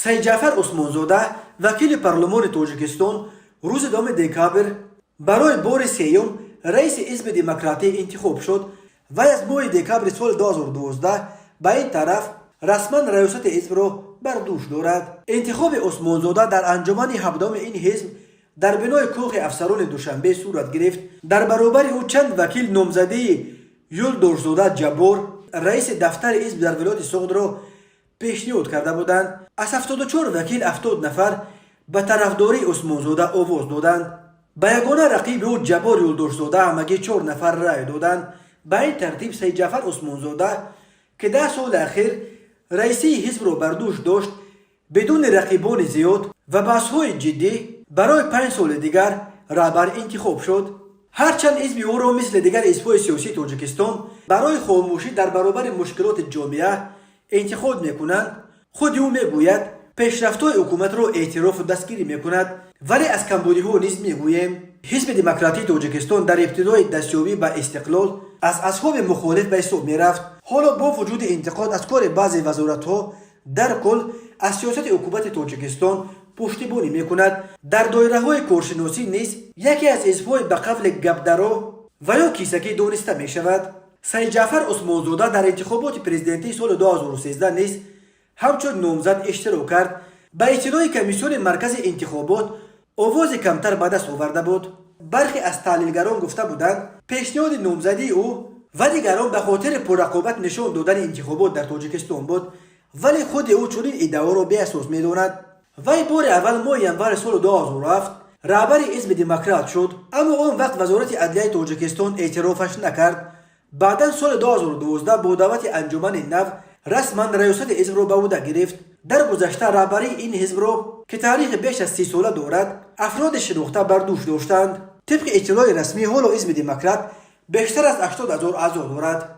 سید جعفر عثمانزاده وکیل پارلمان تاجیکستان روز 2 دکامبر برای بار سیوم رئیس حزب دموکراتی انتخاب شد و از ماه دکامبر سال 2012 به این طرف رسما ریاست حزب را بر دوش دارد. انتخاب عثمانزاده در انجمن هفتم این حزب در بنای کاخ افسران دوشنبه صورت گرفت. در برابر او چند وکیل نامزده یولدورزاده جبار رئیس دفتر حزب در ولایت سوغد را پیشنهاد کرده بودند. از 74 وکیل 70 نفر به طرفداری عثمانزاده آواز دادند. به یگانه رقیب او جبار یولدورزاده همگی 4 نفر رای دادند. به این ترتیب سید جعفر عثمانزاده که 10 سال اخیر رئیسی حزب را بر دوش داشت بدون رقیبان زیاد و بحث‌های جدی برای 5 سال دیگر رهبر انتخاب شد. هرچند حزب او را مثل دیگر حزب‌های سیاسی تاجیکستان برای خاموشی در برابر مشکلات جامعه انتخاب می‌کنند، خود او میگوید پیشرفت‌های حکومت را اعتراف و دستگیری می‌کند، ولی از کمبودی‌ها نیز میگوییم حزب دموکراتی تاجیکستان در ابتدای دستیابی به استقلال از اصحاب مخالف به حساب می‌رفت. حالا با وجود انتقاد از کار بعضی وزارت‌ها در کل از سیاست حکومت تاجیکستان پشتیبانی می‌کند. در دایره‌های کارشناسی نیز یکی از حزب‌های به قبل گپدرا و یا کیسکی دانسته می‌شود. سید جعفر عثمانزاده در انتخابات پرزیدنتی سال 2013 نیز همچون نامزد اشتراک کرد. به اطلاع کمیسیون مرکز انتخابات آواز کمتر به دست آورده بود. برخی از تحلیلگران گفته بودند پیشنهاد نامزدی او و دیگران به خاطر پررقابت نشان دادن انتخابات در تاجیکستان بود، ولی خود او چنین ادعا را بی‌اساس می‌داند. وی بار اول ماه ینور سال 2007 رهبر حزب دموکرات شد، اما آن وقت وزارت عدلیه تاجیکستان اعترافش نکرد. بعدا سال 2012 با دعوت انجمن نو رسما ریاست حزب را به عهده گرفت. در گذشته رهبری این حزب را که تاریخ بیش از 30 ساله دارد افراد شناخته بر دوش داشتند. طبق اطلاع رسمی حالا حزب دموکرات بیشتر از 80,000 اعضا دارد.